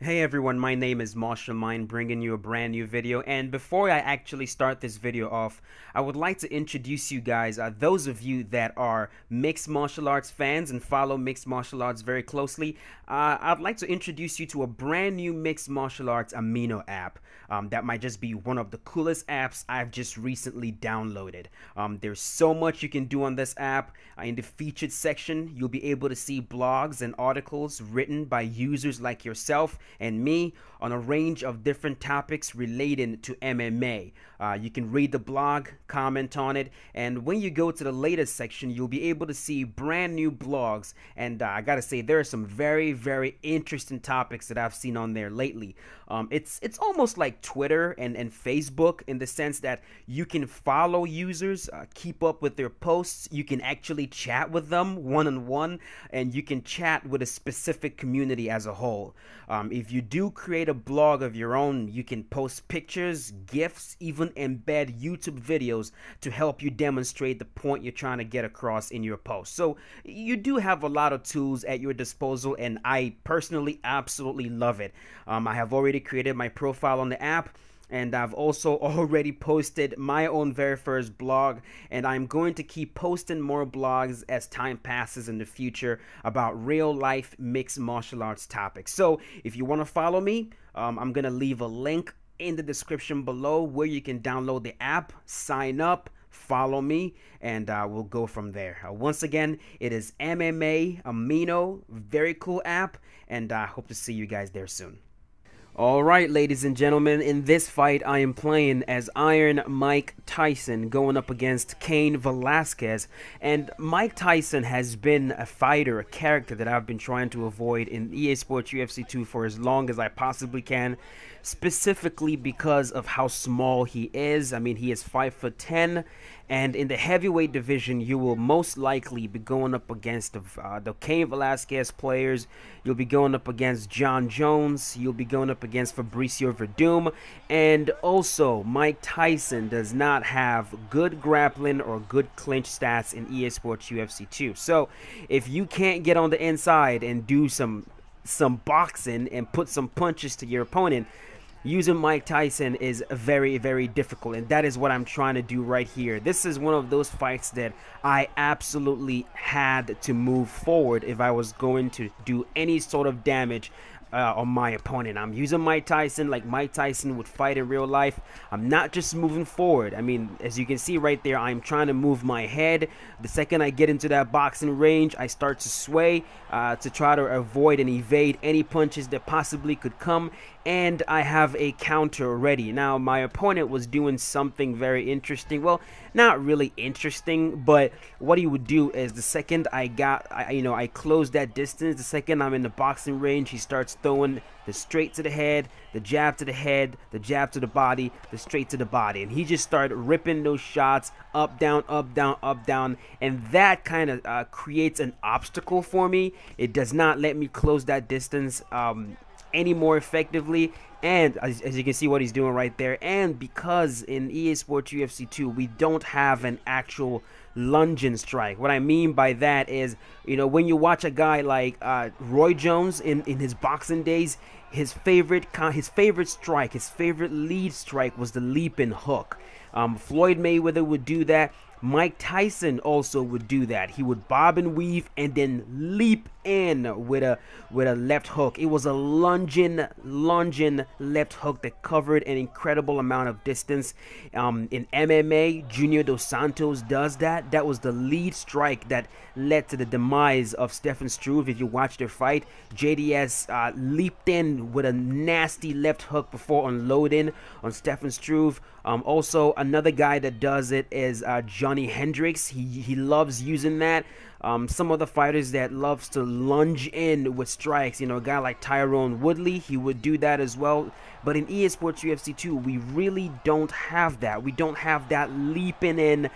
Hey everyone, my name is MartialMind, bringing you a brand new video. And before I actually start this video off, I would like to introduce you guys, those of you that are mixed martial arts fans and follow mixed martial arts very closely. I'd like to introduce you to a brand new mixed martial arts amino app. That might just be one of the coolest apps I've just recently downloaded. There's so much you can do on this app. In the featured section, you'll be able to see blogs and articles written by users like yourself and me on a range of different topics relating to MMA. You can read the blog, comment on it, and when you go to the latest section, you'll be able to see brand new blogs. And I gotta say, there are some very interesting topics that I've seen on there lately. It's almost like Twitter and Facebook in the sense that you can follow users, keep up with their posts, you can actually chat with them one-on-one, and you can chat with a specific community as a whole. If you do create a blog of your own, you can post pictures, GIFs, even embed YouTube videos to help you demonstrate the point you're trying to get across in your post. So you do have a lot of tools at your disposal, and I personally absolutely love it. I have already created my profile on the app, and I've also already posted my own very first blog, and I'm going to keep posting more blogs as time passes in the future about real life mixed martial arts topics. So if you want to follow me, I'm gonna leave a link in the description below where you can download the app, sign up, follow me, and we'll go from there. Once again, it is MMA Amino, very cool app, and I hope to see you guys there soon. Alright, ladies and gentlemen, in this fight I am playing as Iron Mike Tyson going up against Cain Velasquez. And Mike Tyson has been a fighter, a character that I've been trying to avoid in EA Sports UFC 2 for as long as I possibly can, specifically because of how small he is. I mean, he is 5'10", and in the heavyweight division you will most likely be going up against the Cain Velasquez players. You'll be going up against John Jones, you'll be going up against Fabricio Verdum, and also Mike Tyson does not have good grappling or good clinch stats in EA Sports UFC 2. So if you can't get on the inside and do some boxing and put some punches to your opponent, using Mike Tyson is very difficult, and that is what I'm trying to do right here. This is one of those fights that I absolutely had to move forward if I was going to do any sort of damage on my opponent. I'm using Mike Tyson like Mike Tyson would fight in real life. I'm not just moving forward. I mean, as you can see right there, I'm trying to move my head. The second I get into that boxing range, I start to sway to try to avoid and evade any punches that possibly could come, and I have a counter already. Now, my opponent was doing something very interesting. Well, not really interesting, but what he would do is the second I close that distance, the second I'm in the boxing range, he starts throwing the straight to the head, the jab to the head, the jab to the body, the straight to the body, and he just started ripping those shots up, down, up, down, up, down, and that kind of creates an obstacle for me. It does not let me close that distance any more effectively. And as you can see what he's doing right there, and because in EA Sports UFC 2 we don't have an actual lunging strike. What I mean by that is, you know, when you watch a guy like Roy Jones in his boxing days, his favorite strike, his favorite lead strike was the leaping hook. Floyd Mayweather would do that. Mike Tyson also would do that. He would bob and weave and then leap in with a left hook. It was a lunging left hook that covered an incredible amount of distance. In MMA, Junior Dos Santos does that. That was the lead strike that led to the demise of Stefan Struve. If you watch their fight, JDS leaped in with a nasty left hook before unloading on Stefan Struve. Also, another guy that does it is Johnny Hendricks. He loves using that. Some other fighters that loves to lunge in with strikes, you know, a guy like Tyrone Woodley, he would do that as well. But in EA Sports UFC 2, we really don't have that. We don't have that leaping in,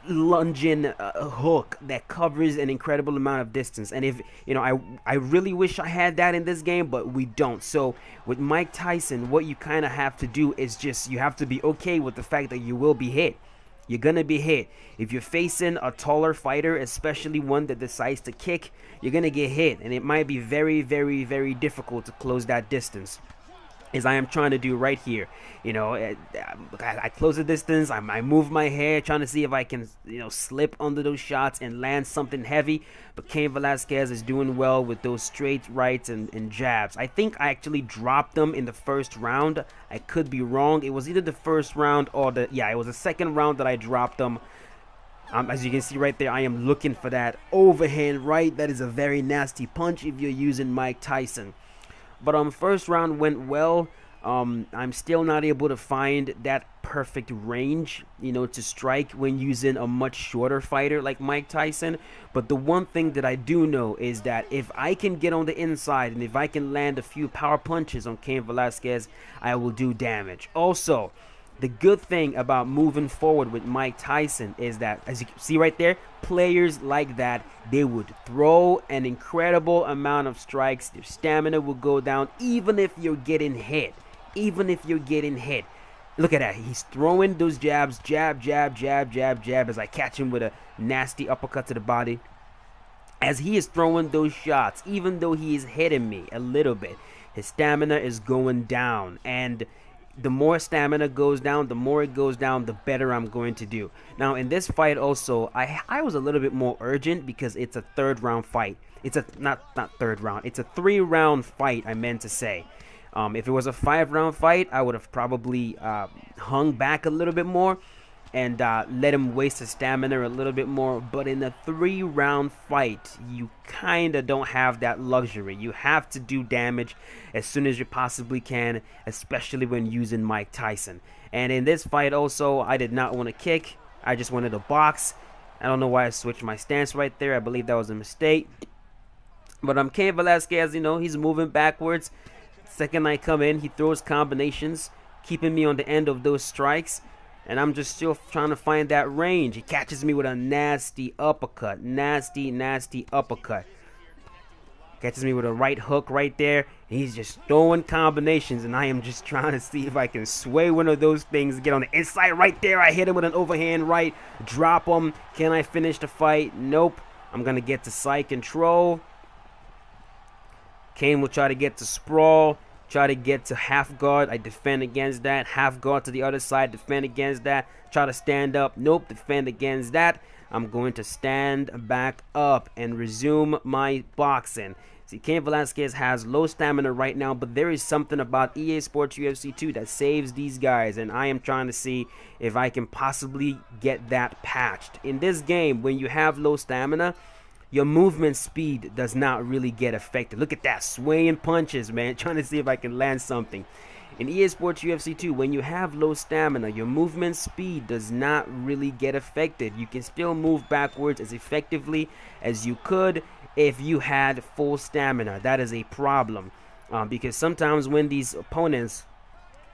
lunging hook that covers an incredible amount of distance. And if you know, I really wish I had that in this game, but we don't. So with Mike Tyson, what you kind of have to do is just, you have to be okay with the fact that you will be hit. You're gonna be hit. If you're facing a taller fighter, especially one that decides to kick, you're gonna get hit, and it might be very, very, very difficult to close that distance, as I am trying to do right here. You know, I close the distance, I move my hair, trying to see if I can, you know, slip under those shots and land something heavy. But Cain Velasquez is doing well with those straight rights and jabs. I think I actually dropped them in the first round. I could be wrong. It was either the first round or it was the second round that I dropped them. As you can see right there, I am looking for that overhand right. That is a very nasty punch if you're using Mike Tyson. But first round went well. I'm still not able to find that perfect range, you know, to strike when using a much shorter fighter like Mike Tyson. But the one thing that I do know is that if I can get on the inside and if I can land a few power punches on Cain Velasquez, I will do damage. Also, the good thing about moving forward with Mike Tyson is that, as you can see right there, players like that, they would throw an incredible amount of strikes. Their stamina will go down even if you're getting hit. Even if you're getting hit. Look at that. He's throwing those jabs. Jab, jab, jab, jab, jab, as I catch him with a nasty uppercut to the body. As he is throwing those shots, even though he is hitting me a little bit, his stamina is going down. And the more stamina goes down, the more it goes down, the better I'm going to do. Now, in this fight also, I was a little bit more urgent because it's a third round fight. It's a, not third round, it's a 3-round fight, I meant to say. If it was a 5-round fight, I would have probably hung back a little bit more and let him waste his stamina a little bit more. But in a 3-round fight, you kind of don't have that luxury. You have to do damage as soon as you possibly can, especially when using Mike Tyson. And in this fight also, I did not want to kick. I just wanted to box. I don't know why I switched my stance right there. I believe that was a mistake. But Cain Velasquez, you know, he's moving backwards. Second I come in, he throws combinations, keeping me on the end of those strikes. And I'm just still trying to find that range. He catches me with a nasty uppercut. Nasty, nasty uppercut. Catches me with a right hook right there. He's just throwing combinations. And I am just trying to see if I can sway one of those things. Get on the inside right there. I hit him with an overhand right. Drop him. Can I finish the fight? Nope. I'm going to get to side control. Cain will try to get to sprawl. Try to get to half guard. I defend against that. Half guard to the other side. Defend against that. Try to stand up. Nope. Defend against that. I'm going to stand back up and resume my boxing. See, Cain Velasquez has low stamina right now, but there is something about EA Sports UFC 2 that saves these guys, and I am trying to see if I can possibly get that patched. In this game, when you have low stamina, your movement speed does not really get affected. Look at that, swaying punches, man. Trying to see if I can land something. In EA Sports UFC 2, when you have low stamina, your movement speed does not really get affected. You can still move backwards as effectively as you could if you had full stamina. That is a problem. Because sometimes when these opponents,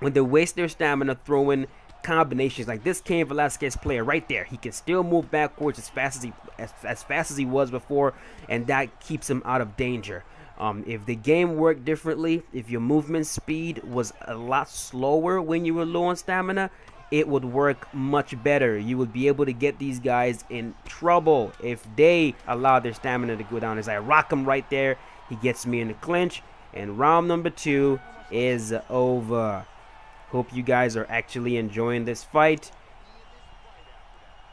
when they waste their stamina throwing combinations like this Cain Velasquez player right there, he can still move backwards as fast as he was before, and that keeps him out of danger. If the game worked differently, if your movement speed was a lot slower when you were low on stamina, it would work much better. You would be able to get these guys in trouble if they allow their stamina to go down. As I rock him right there, he gets me in the clinch, and round number 2 is over. Hope you guys are actually enjoying this fight.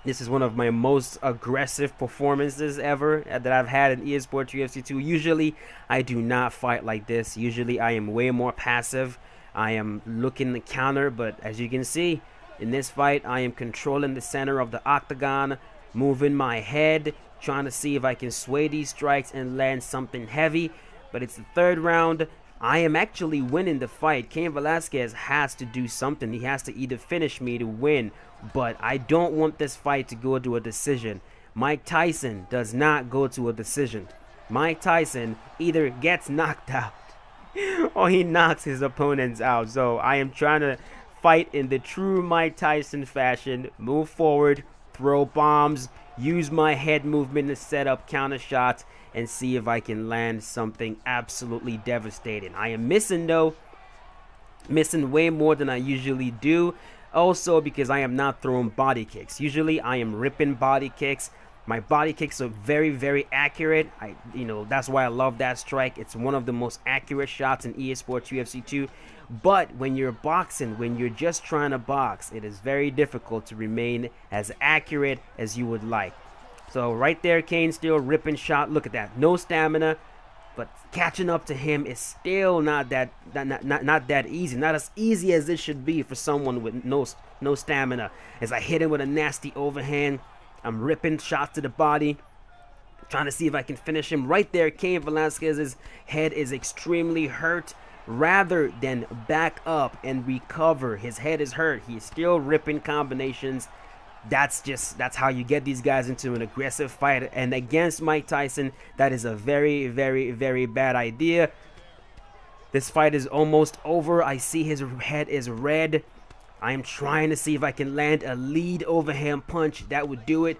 This is one of my most aggressive performances ever that I've had in EA Sports UFC 2. Usually, I do not fight like this. Usually, I am way more passive. I am looking to counter, but as you can see, in this fight, I am controlling the center of the octagon, moving my head, trying to see if I can sway these strikes and land something heavy. But it's the 3rd round. I am actually winning the fight. Cain Velasquez has to do something. He has to either finish me to win, but I don't want this fight to go to a decision. Mike Tyson does not go to a decision. Mike Tyson either gets knocked out or he knocks his opponents out. So I am trying to fight in the true Mike Tyson fashion. Move forward, throw bombs, use my head movement to set up counter shots, and see if I can land something absolutely devastating. I am missing though. Missing way more than I usually do. Also because I am not throwing body kicks. Usually I am ripping body kicks. My body kicks are very, very accurate. That's why I love that strike. It's one of the most accurate shots in EA Sports UFC 2. But when you're boxing, when you're just trying to box, it is very difficult to remain as accurate as you would like. So right there, Kane still ripping shot. Look at that. No stamina. But catching up to him is still not that easy. Not as easy as it should be for someone with no stamina. As I hit him with a nasty overhand, I'm ripping shots to the body, trying to see if I can finish him. Right there, Cain Velasquez's head is extremely hurt. Rather than back up and recover, his head is hurt. He's still ripping combinations. That's how you get these guys into an aggressive fight. And against Mike Tyson, that is a very, very, very bad idea. This fight is almost over. I see his head is red. I am trying to see if I can land a lead overhand punch. That would do it.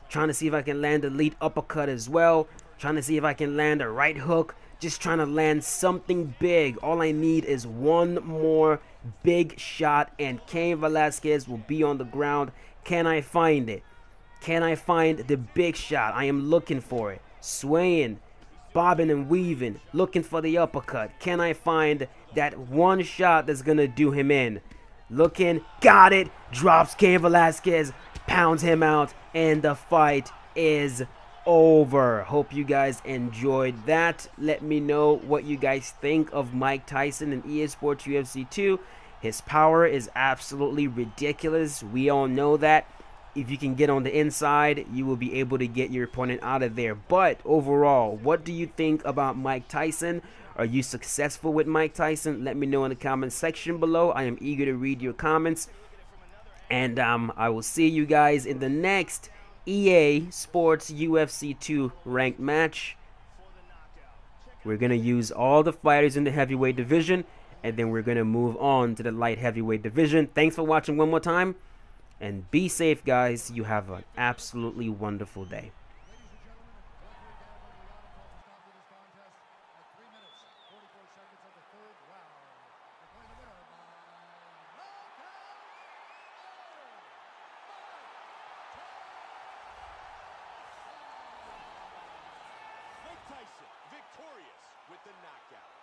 Trying to see if I can land a lead uppercut as well. Trying to see if I can land a right hook. Just trying to land something big. All I need is one more big shot and Cain Velasquez will be on the ground. Can I find it? Can I find the big shot? I am looking for it. Swaying, bobbing and weaving, looking for the uppercut. Can I find that one shot that's going to do him in? Looking, got it, drops Cain Velasquez, pounds him out, and the fight is over. Hope you guys enjoyed that. Let me know what you guys think of Mike Tyson in EA Sports UFC 2. His power is absolutely ridiculous. We all know that. If you can get on the inside, you will be able to get your opponent out of there. But overall, what do you think about Mike Tyson? Are you successful with Mike Tyson? Let me know in the comment section below. I am eager to read your comments. And I will see you guys in the next EA Sports UFC 2 ranked match. We're going to use all the fighters in the heavyweight division. And then we're going to move on to the light heavyweight division. Thanks for watching one more time. And be safe, guys. You have an absolutely wonderful day. Tyson victorious with the knockout.